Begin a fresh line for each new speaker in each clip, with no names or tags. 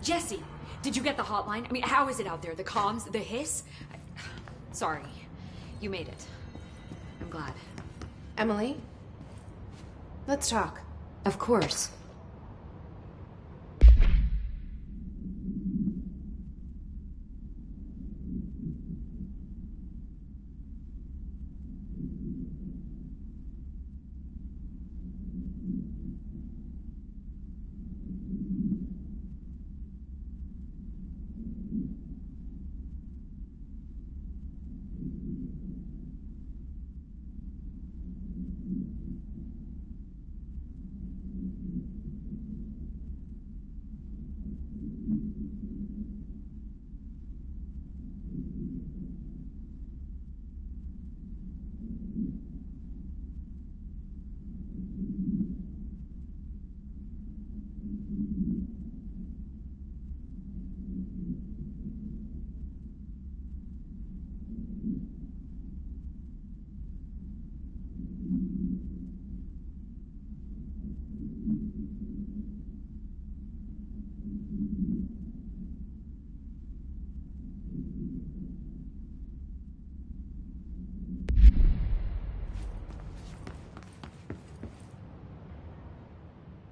Jesse, did you get the hotline? I mean, how is it out there? The comms, the hiss? Sorry. You made it. I'm glad.
Emily? Let's talk.
Of course.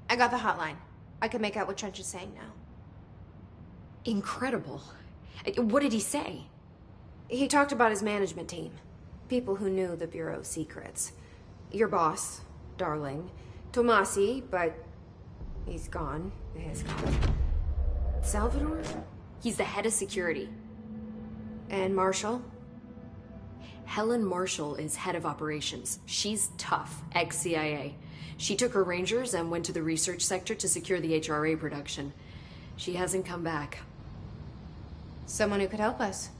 I got the hotline. I can make out what Trench is saying now.
Incredible. What did he say?
He talked about his management team. People who knew the Bureau's secrets. Your boss, Darling. Tomasi, but he's gone. He's gone. Salvador?
He's the head of security.
And Marshall?
Helen Marshall is head of operations. She's tough, ex-CIA. She took her Rangers and went to the research sector to secure the HRA production. She hasn't come back.
Someone who could help us.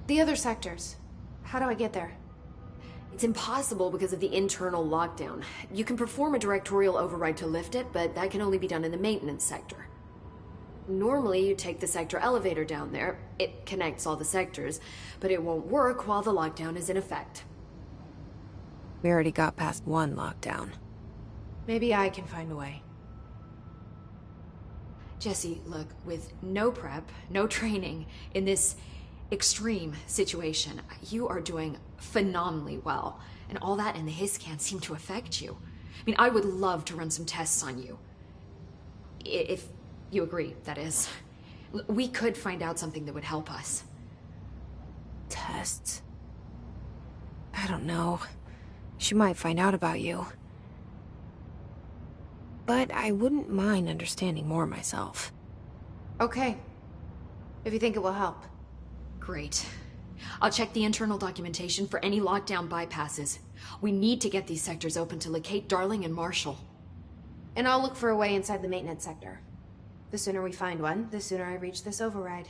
The other sectors. How do I get there?
It's impossible because of the internal lockdown. You can perform a directorial override to lift it, but that can only be done in the maintenance sector. Normally, you take the sector elevator down there. It connects all the sectors, but it won't work while the lockdown is in effect.
We already got past one lockdown. Maybe I can find a way.
Jesse, look, with no prep, no training, in this extreme situation, you are doing phenomenally well. And all that and the hiss can't seem to affect you. I mean, I would love to run some tests on you. If you agree, that is. We could find out something that would help us.
Tests? I don't know. She might find out about you. But I wouldn't mind understanding more myself. Okay. If you think it will help.
Great. I'll check the internal documentation for any lockdown bypasses. We need to get these sectors open to locate Darling and Marshall.
And I'll look for a way inside the maintenance sector. The sooner we find one, the sooner I reach this override.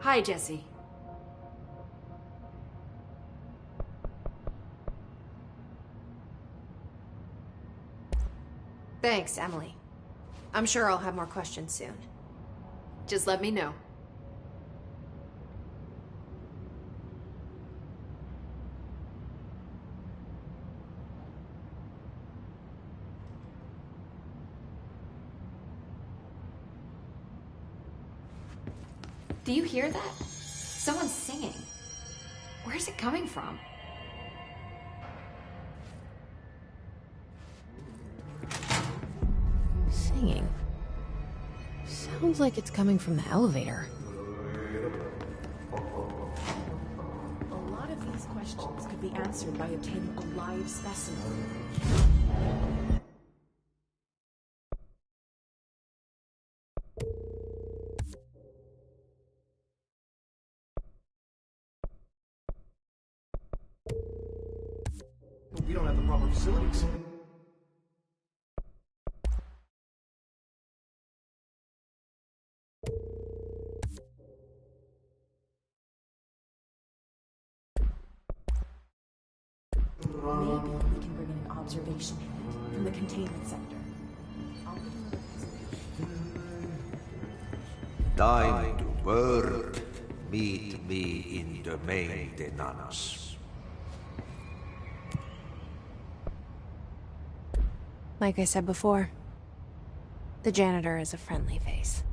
Hi, Jesse.
Thanks, Emily. I'm sure I'll have more questions soon.
Just let me know. Do you hear that? Someone's singing. Where's it coming from?
Singing. Sounds like it's coming from the elevator.
A lot of these questions could be answered by obtaining a live specimen.
We don't have the proper facilities.
Maybe we can bring in an observation unit from the containment sector. I'll give them a
Time to work. Meet me in Domain de Nanas.
Like I said before, the janitor is a friendly face.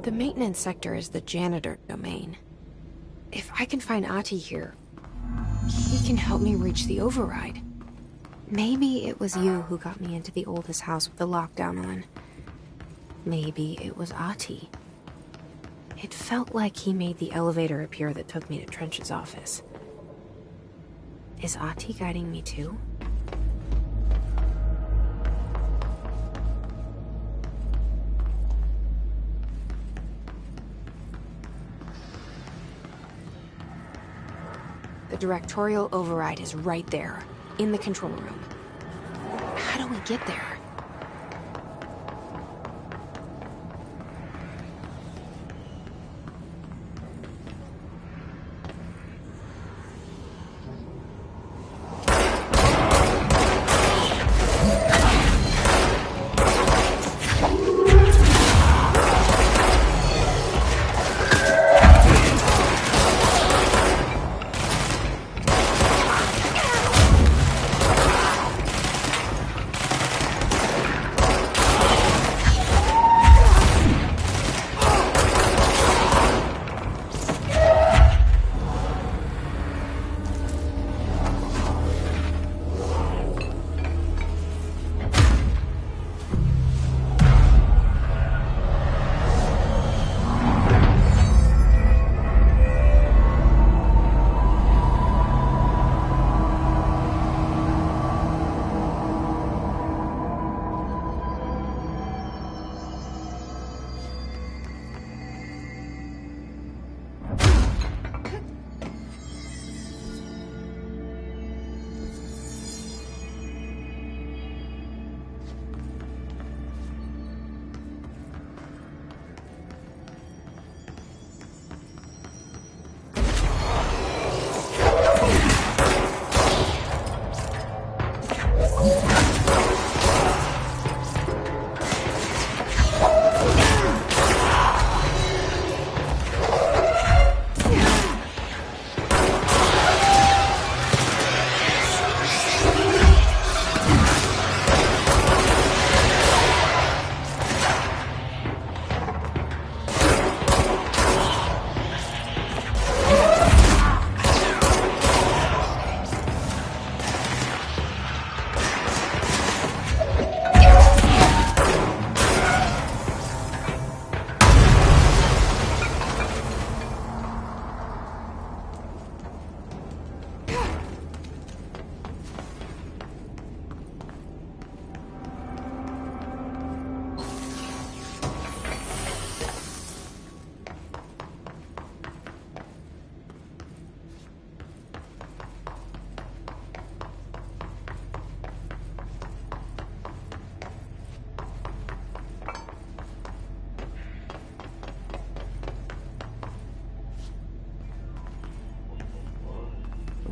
The maintenance sector is the janitor domain. If I can find Ahti here, he can help me reach the override. Maybe it was you who got me into the oldest house with the lockdown on. Maybe it was Ahti. It felt like he made the elevator appear that took me to Trench's office. Is Ahti guiding me too? The directorial override is right there, in the control room. How do we get there?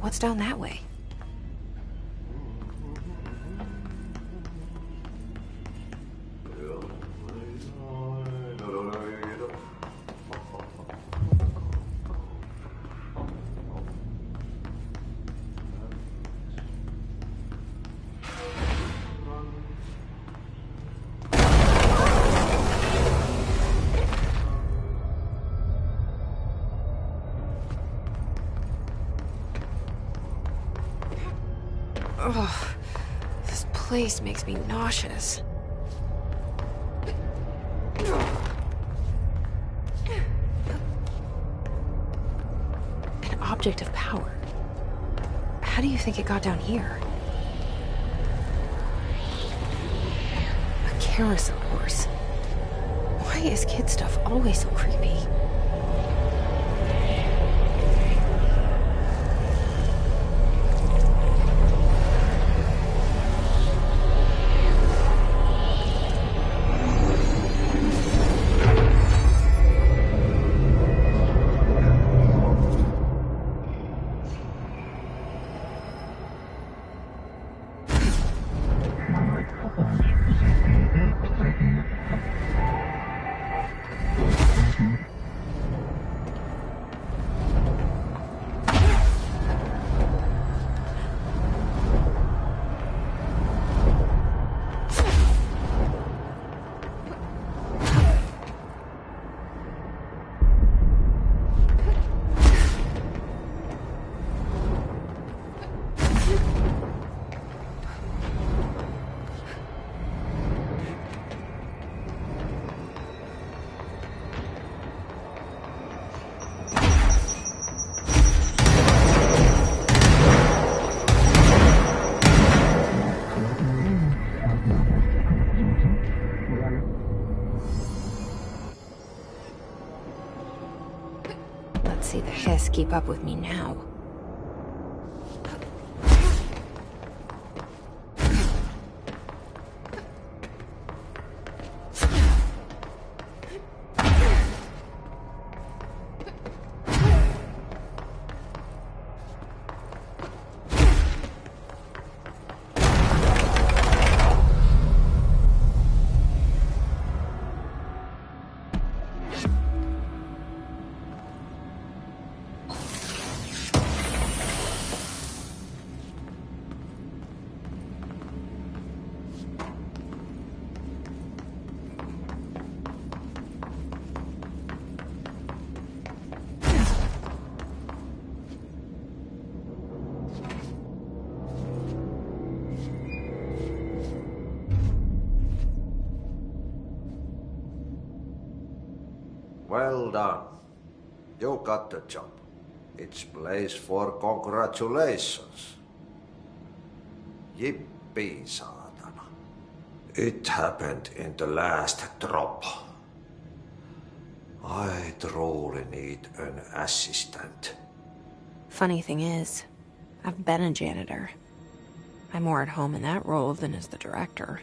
What's down that way? Ugh, this place makes me nauseous. An object of power. How do you think it got down here? A carousel horse. Why is kid stuff always so creepy? See the Hiss keep up with me now.
Well done. You got the job. It's place for congratulations. Yippee, saatana. It happened in the last drop. I truly need an assistant.
Funny thing is, I've been a janitor. I'm more at home in that role than as the director.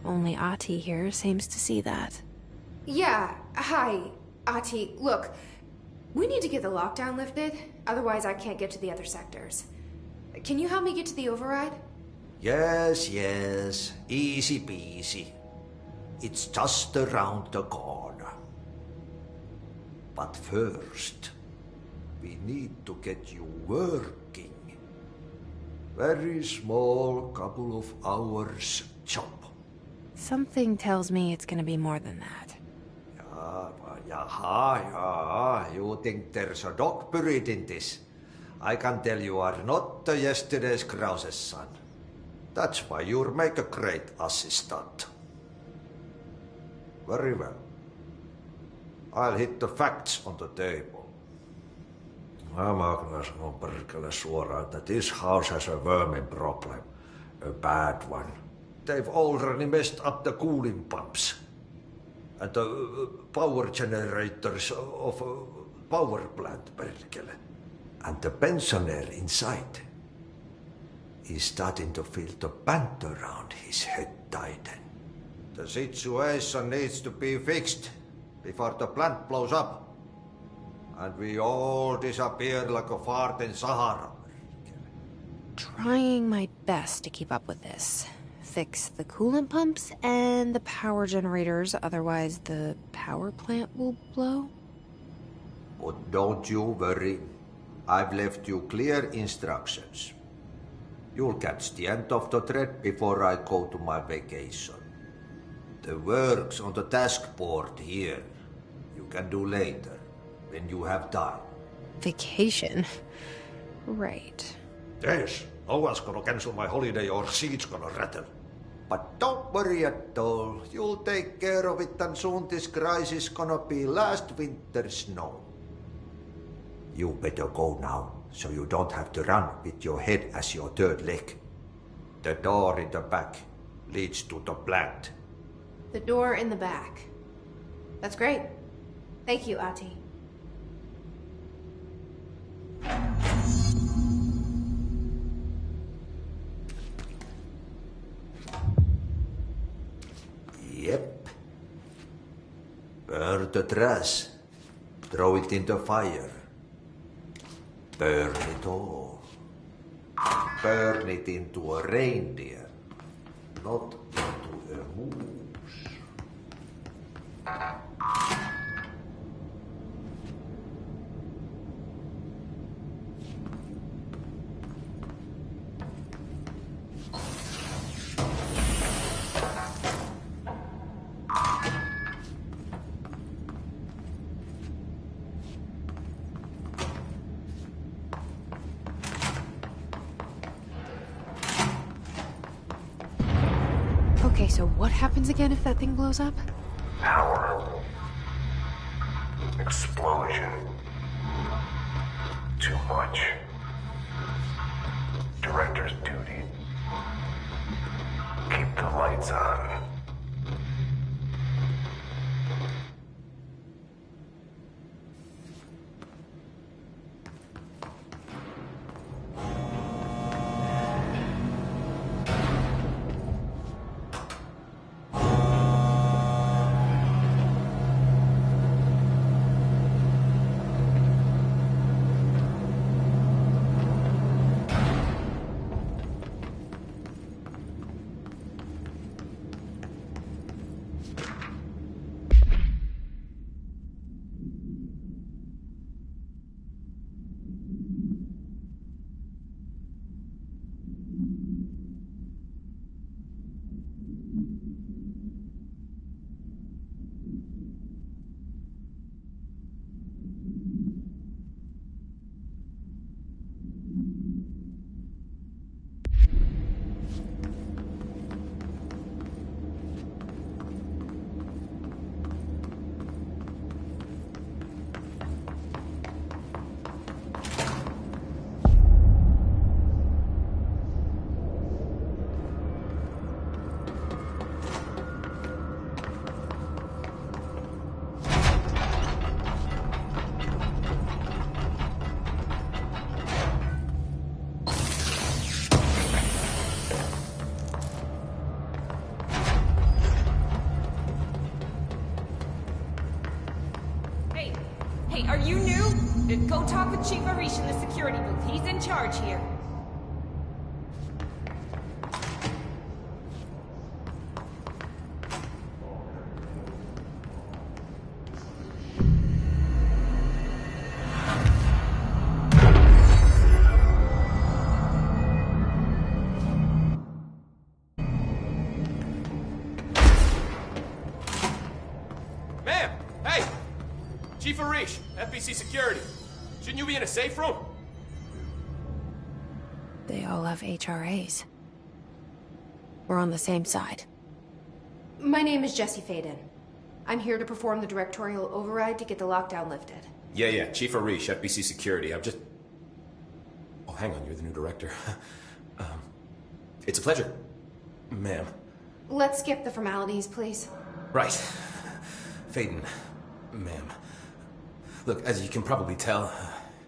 Only Ahti here seems to see that. Yeah, hi, Ahti. Look, we need to get the lockdown lifted, otherwise I can't get to the other sectors. Can you help me get to the override?
Yes, yes. Easy peasy. It's just around the corner. But first, we need to get you working. Very small, couple of hours job.
Something tells me it's gonna be more than that.
Yeah. You think there's a dog buried in this? I can tell you are not yesterday's Krause's son. That's why you'll make a great assistant. Very well. I'll hit the facts on the table. Mä kyllä sanon perkele suoraan, että this house has a vermin problem. A bad one. They've already messed up the cooling pumps. And the power generators of a power plant, perkele. And the pensioner inside is starting to feel the band around his head tighten. The situation needs to be fixed before the plant blows up. And we all disappear like a fart in Sahara.
Trying my best to keep up with this. Fix the coolant pumps and the power generators, otherwise the power plant will blow.
But don't you worry. I've left you clear instructions. You'll catch the end of the thread before I go to my vacation. The work's on the task board here. You can do later, when you have time.
Vacation? Right.
Yes, No one's gonna cancel my holiday or seat's gonna rattle. But don't worry at all. You'll take care of it and soon this crisis gonna be last winter's snow. You better go now, so you don't have to run with your head as your third leg. The door in the back leads to the plant.
The door in the back. That's great. Thank you, Ahti.
Yep. Burn the trash. Throw it in the fire. Burn it all. Burn it into a reindeer, not into a moose.
Okay, so what happens again if that thing blows up?
Power. Explosion. Too much. Director's duty. Keep the lights on.
Hey, are you new? Go talk with Chief Arish in the security booth. He's in charge here.
Ma'am! Hey! Chief Arish, FBC Security. Shouldn't you be in a safe room?
They all have HRAs. We're on the same side. My name is Jesse Faden. I'm here to perform the directorial override to get the lockdown lifted.
Yeah, Chief Arish, FBC Security. I'm just... Oh, hang on, you're the new director. It's a pleasure, ma'am.
Let's skip the formalities, please.
Right. Faden, ma'am. Look, as you can probably tell,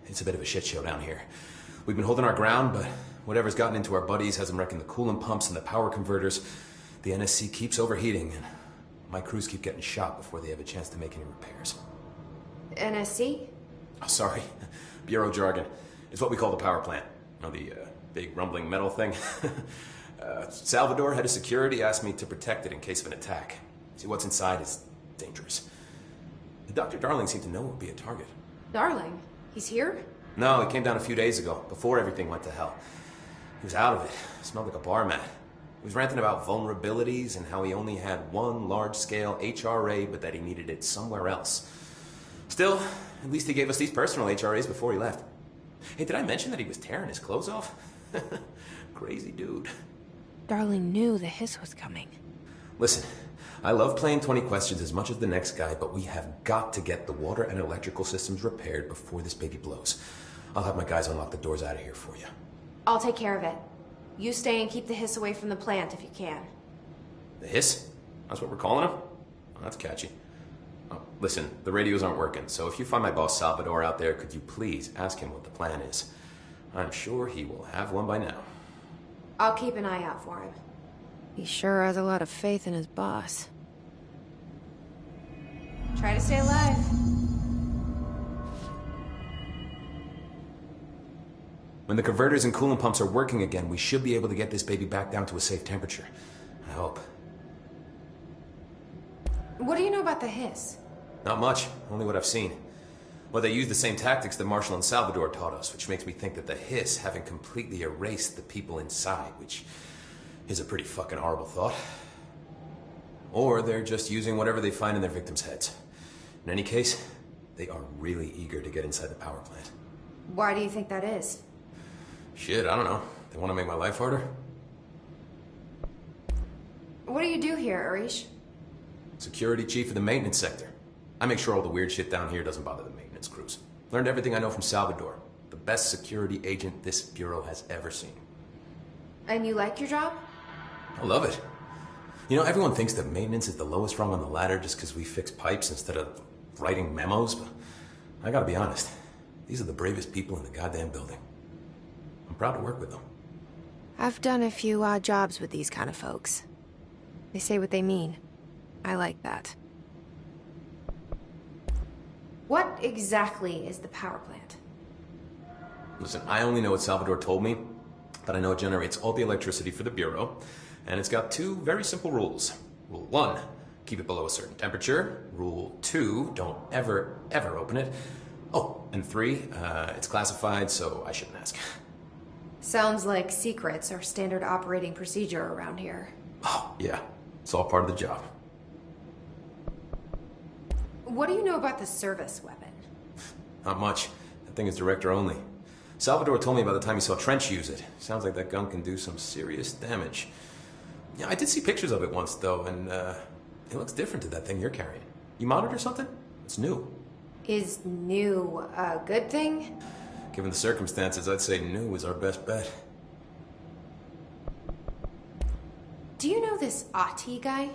it's a bit of a shit show down here. We've been holding our ground, but whatever's gotten into our buddies has them wrecking the coolant pumps and the power converters. The NSC keeps overheating, and my crews keep getting shot before they have a chance to make any repairs.
NSC?
Oh, sorry. Bureau jargon. It's what we call the power plant. You know, the big rumbling metal thing? Salvador, head of security, asked me to protect it in case of an attack. See, what's inside is dangerous. Dr. Darling seemed to know it would be a target.
Darling? He's here?
No, he came down a few days ago, before everything went to hell. He was out of it. Smelled like a bar mat. He was ranting about vulnerabilities and how he only had one large-scale HRA, but that he needed it somewhere else. Still, at least he gave us these personal HRAs before he left. Hey, did I mention that he was tearing his clothes off? Crazy dude.
Darling knew the hiss was coming.
Listen, I love playing 20 questions as much as the next guy, but we have got to get the water and electrical systems repaired before this baby blows. I'll have my guys unlock the doors out of here for you.
I'll take care of it. You stay and keep the hiss away from the plant if you can.
The hiss? That's what we're calling him? Oh, that's catchy. Oh, listen, the radios aren't working, so if you find my boss Salvador out there, could you please ask him what the plan is? I'm sure he will have one by now.
I'll keep an eye out for him. He sure has a lot of faith in his boss. Try to stay alive.
When the converters and coolant pumps are working again, we should be able to get this baby back down to a safe temperature. I hope.
What do you know about the hiss?
Not much, only what I've seen. Well, they use the same tactics that Marshall and Salvador taught us, which makes me think that the hiss haven't completely erased the people inside, which is a pretty fucking horrible thought. Or they're just using whatever they find in their victims' heads. In any case, they are really eager to get inside the power plant.
Why do you think that is?
Shit, I don't know. They want to make my life harder?
What do you do here, Arish?
Security chief of the maintenance sector. I make sure all the weird shit down here doesn't bother the maintenance crews. Learned everything I know from Salvador, the best security agent this bureau has ever seen.
And you like your job?
I love it. You know, everyone thinks that maintenance is the lowest rung on the ladder just because we fix pipes instead of writing memos, but I gotta be honest. These are the bravest people in the goddamn building. I'm proud to work with them.
I've done a few odd jobs with these kind of folks. They say what they mean. I like that. What exactly is the power plant?
Listen, I only know what Salvador told me, but I know it generates all the electricity for the Bureau, and it's got two very simple rules. Rule 1, keep it below a certain temperature. Rule 2, don't ever, ever open it. Oh, and 3, it's classified, so I shouldn't ask.
Sounds like secrets are standard operating procedure around here.
Oh, yeah. It's all part of the job.
What do you know about the service weapon?
Not much. That thing is director only. Salvador told me about the time he saw Trench use it. Sounds like that gun can do some serious damage. Yeah, I did see pictures of it once, though, and it looks different to that thing you're carrying. You monitor something? It's new.
Is new a good thing?
Given the circumstances, I'd say new is our best bet.
Do you know this Ahti guy?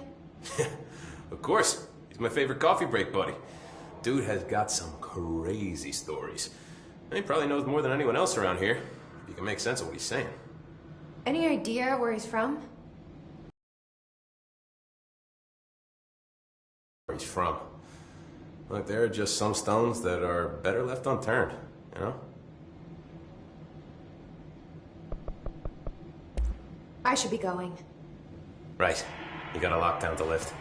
Of course. He's my favorite coffee break buddy. Dude has got some crazy stories. And he probably knows more than anyone else around here, if you can make sense of what he's saying.
Any idea where he's from?
Where he's from. Look, there are just some stones that are better left unturned, you know?
I should be going.
Right. You gotta lock down the lift.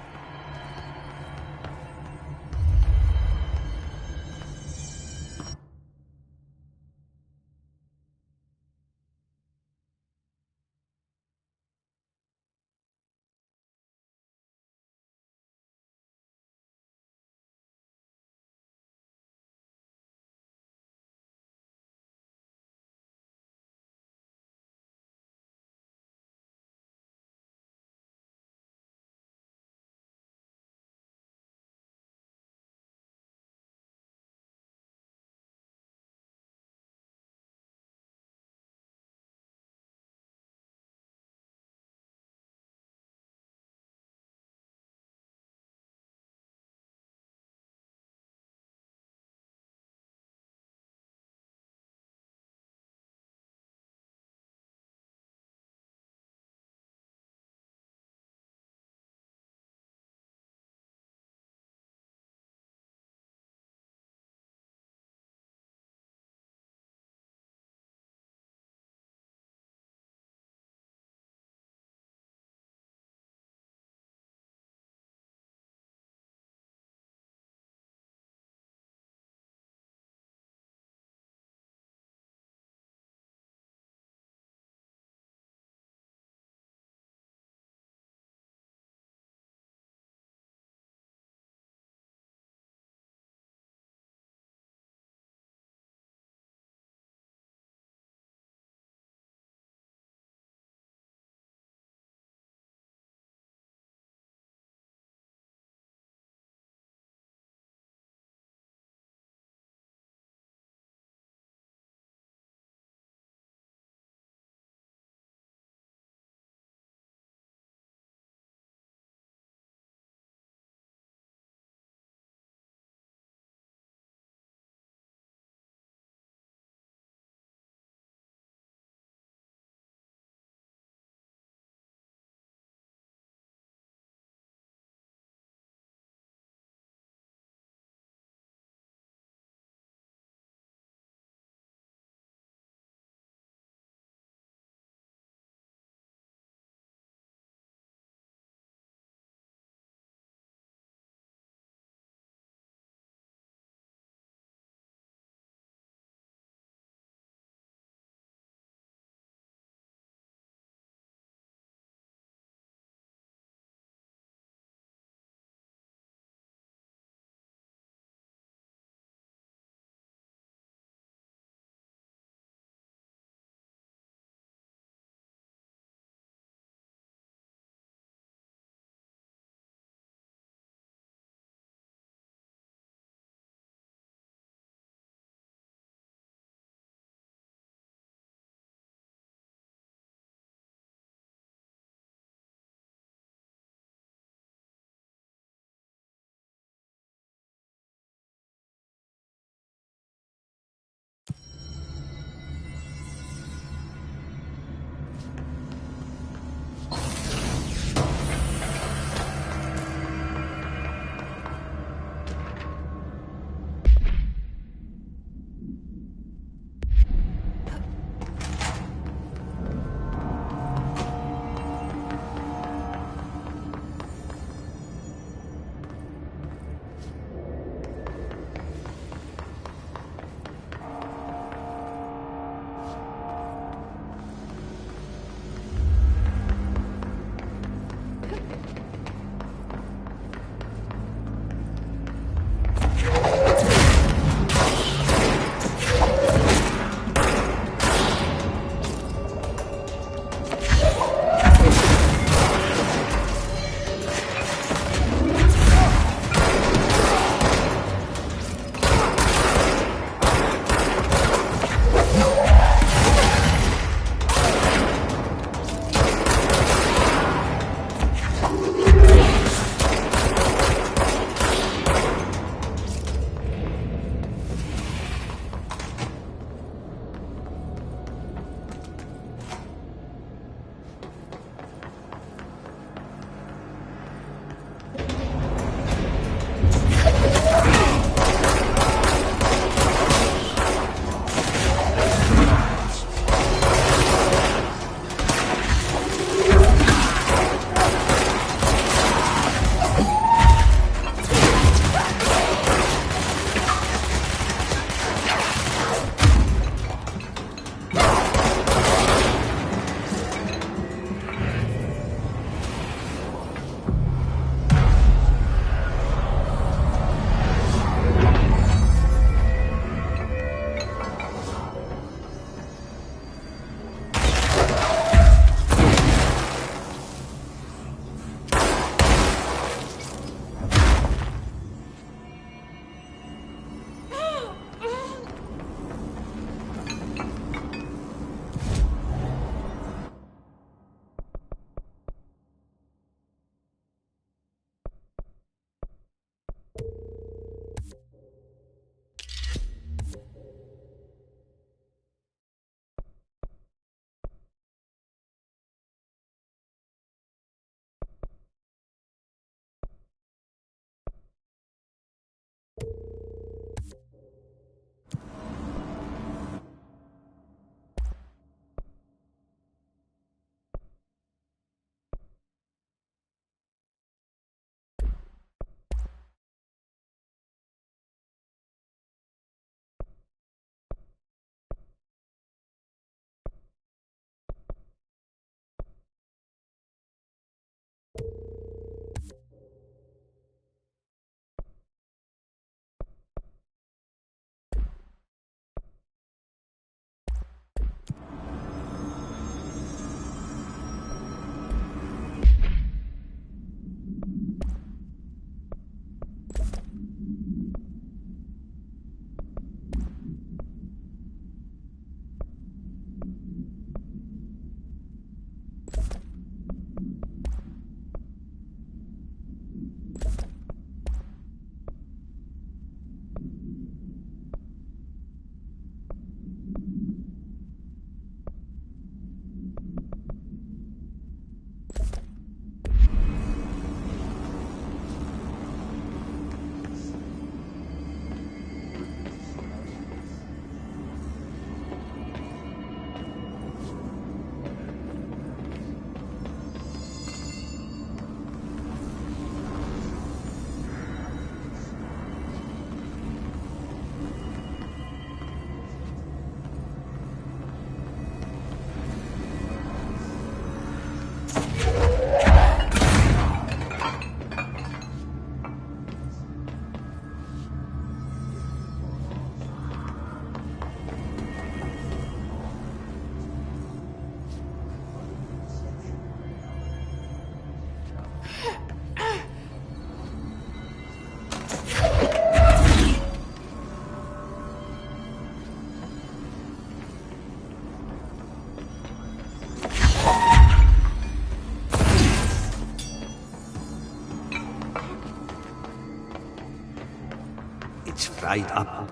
It's fried up.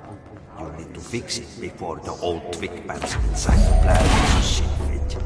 You need to fix it before the old twig bats inside the plant shit fit.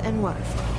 And waterfall.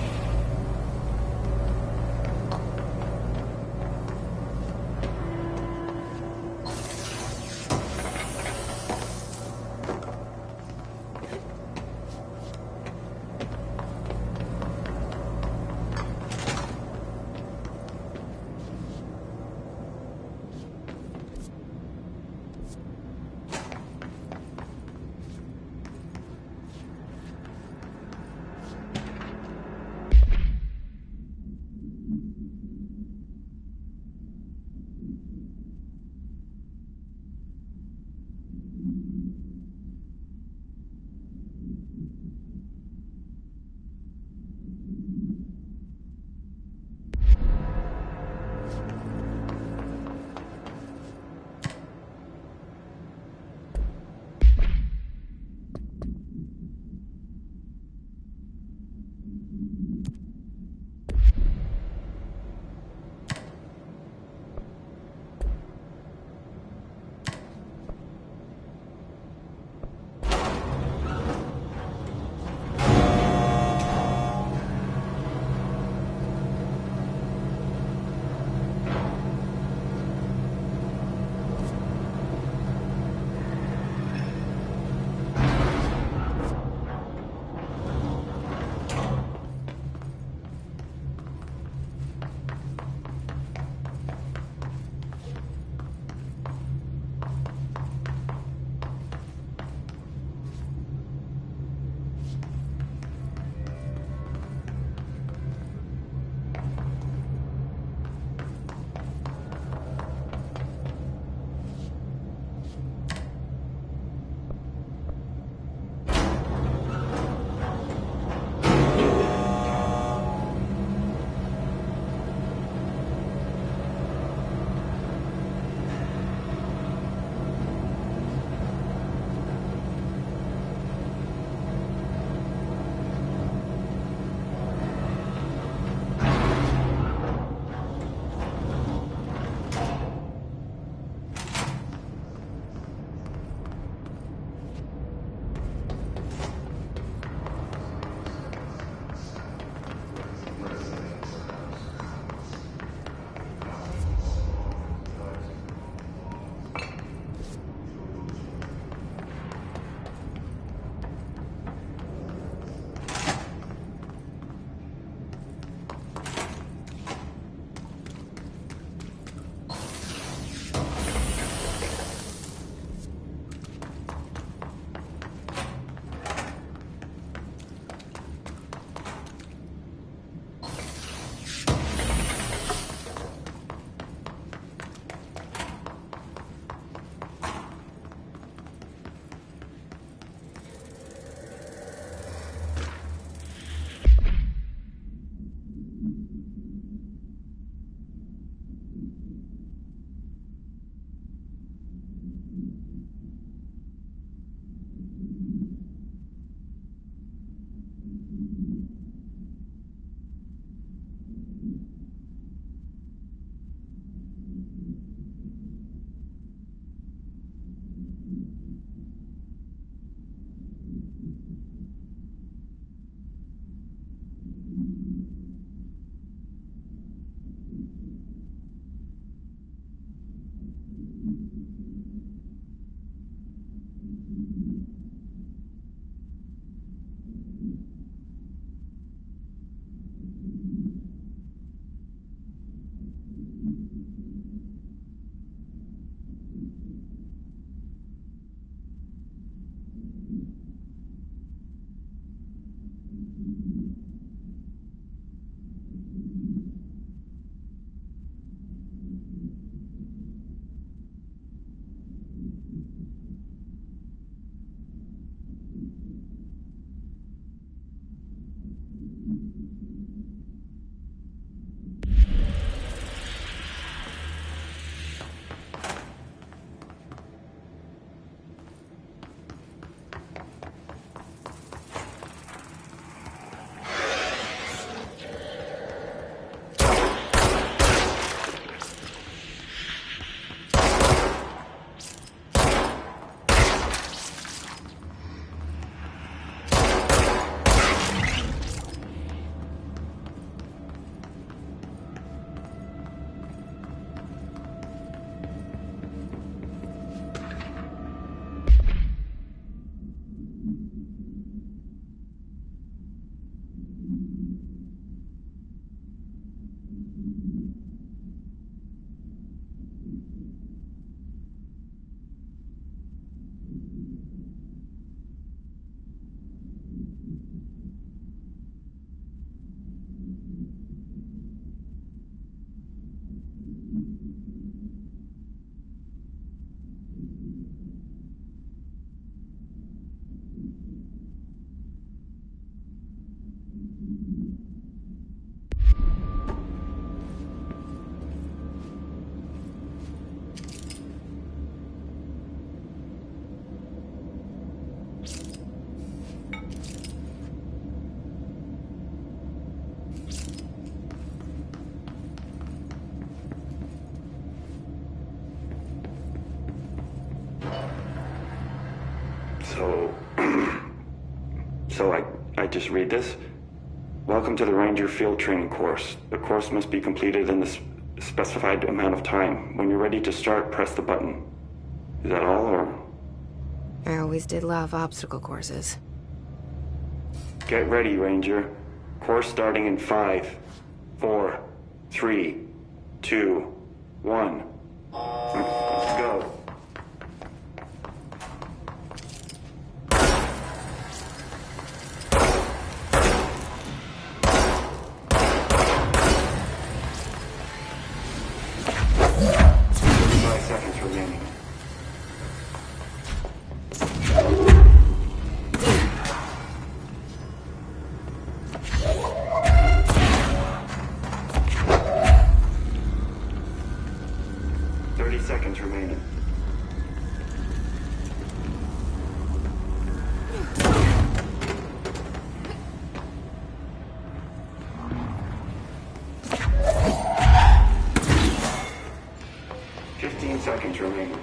So I just read this? Welcome to the Ranger Field Training course. The course must be completed in the specified amount of time. When you're ready to start, press the button. Is that all, or?
I always did love obstacle courses.
Get ready, Ranger. Course starting in 5, 4, 3, 2, 1. Let's go. Seconds remaining. Seconds remaining. Seconds remaining.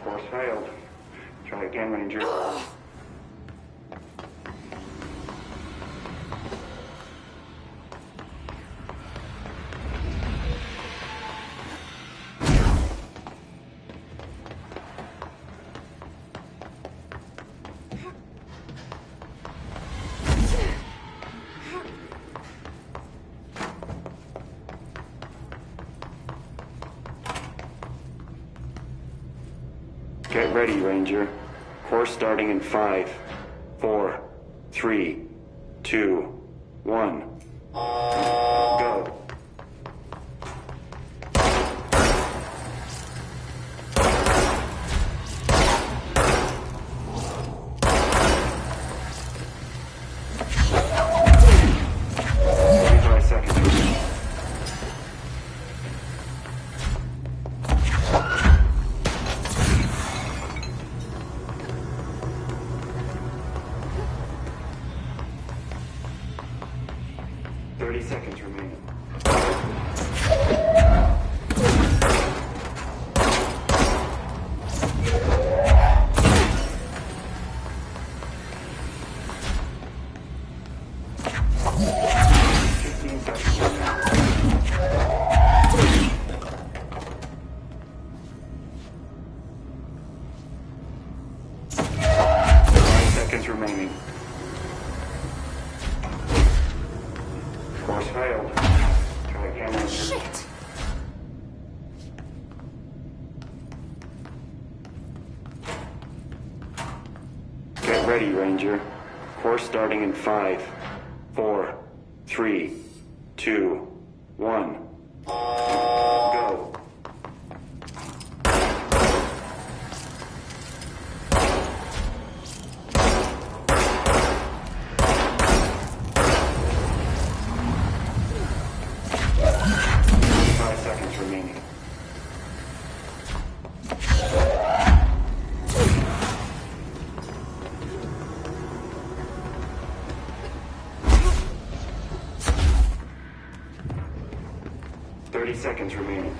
Course failed. Try again, Ranger. Get ready, Ranger. Course starting in 5, 4, 3, 2, 1. Go. Seconds remaining. Seconds remaining. Course failed. Try again.
Shit!
Get ready, Ranger. Course starting in 5, 4, 3, 2, 1. Go. Seconds remaining. Seconds remaining.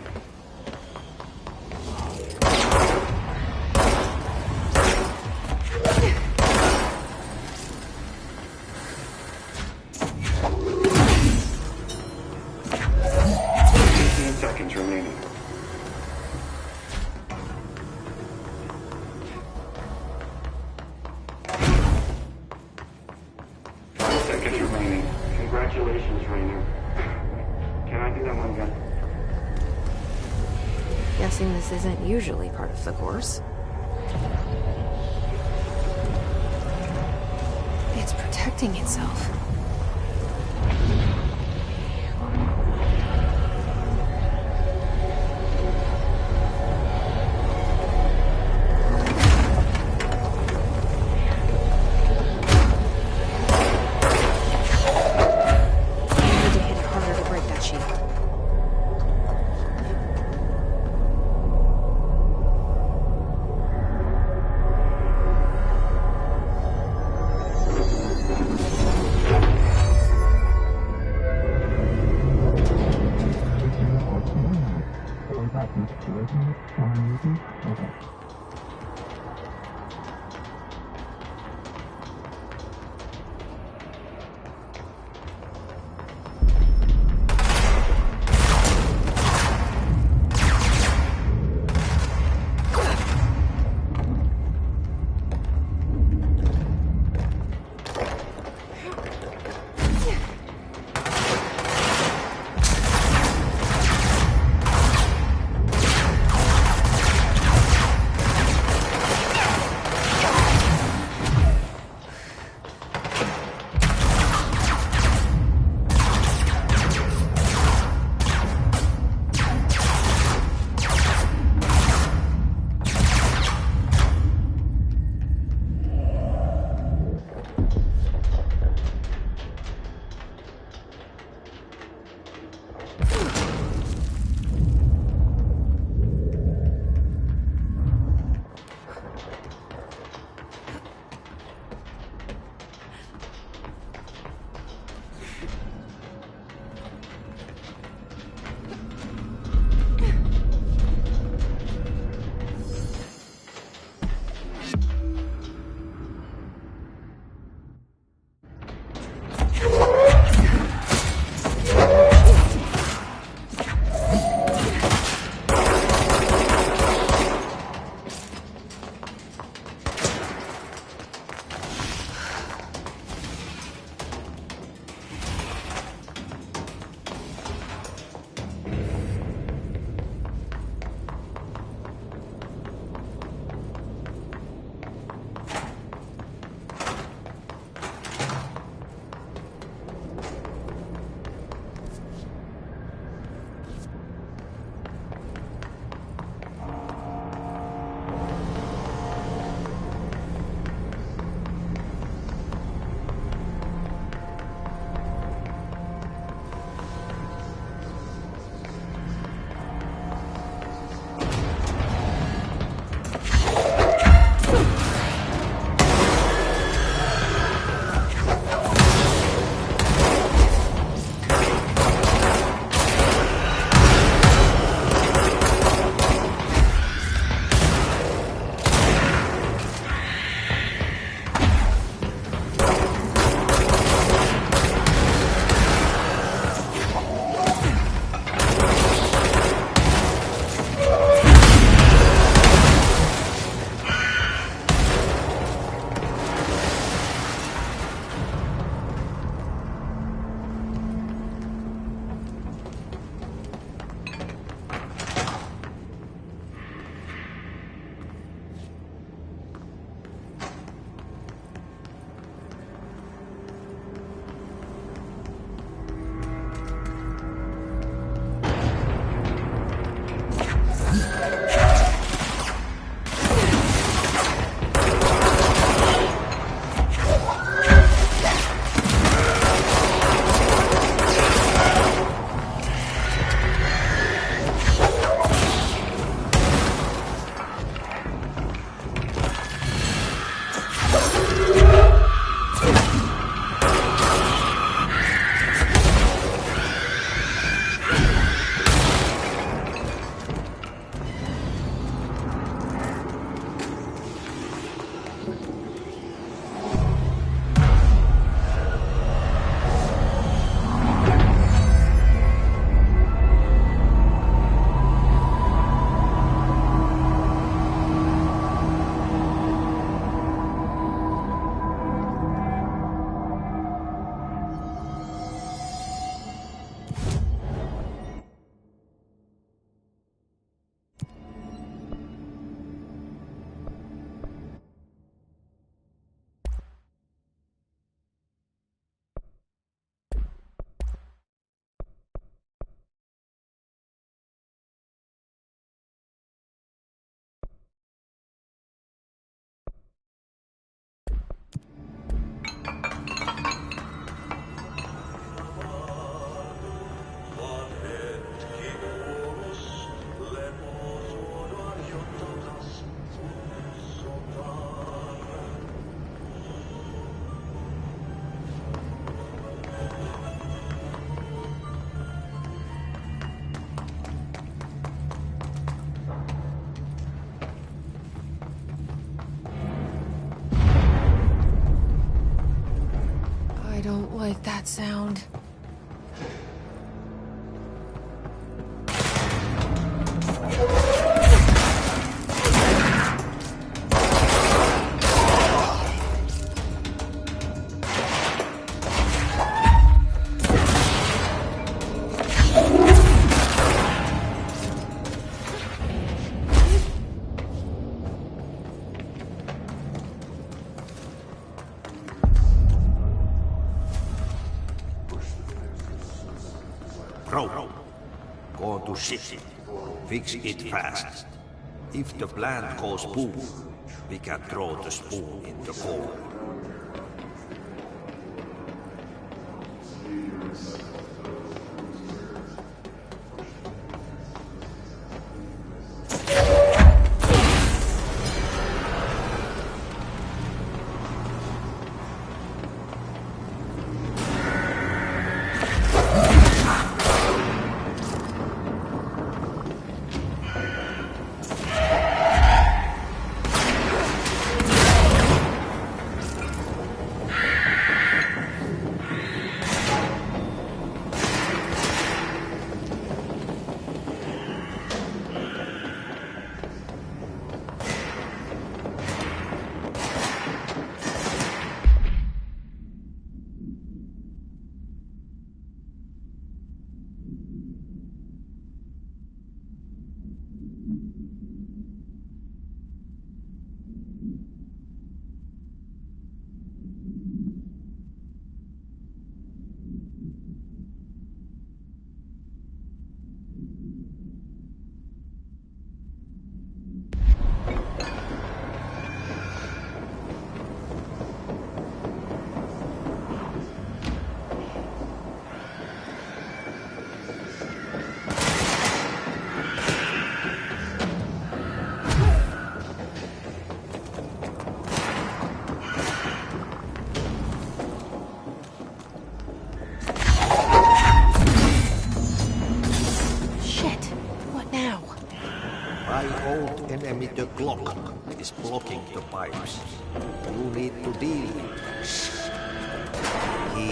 Seconds remaining. Seconds remaining. Congratulations, Rainer. Can I do that one again?
Guessing this isn't usually part of the course. It's protecting itself. don't like that sound.
Crow, go to ship. Fix it fast. If the plant goes boom, we can throw the spoon in the core. My old enemy, the clock, is blocking the pipes. You need to deal with it. He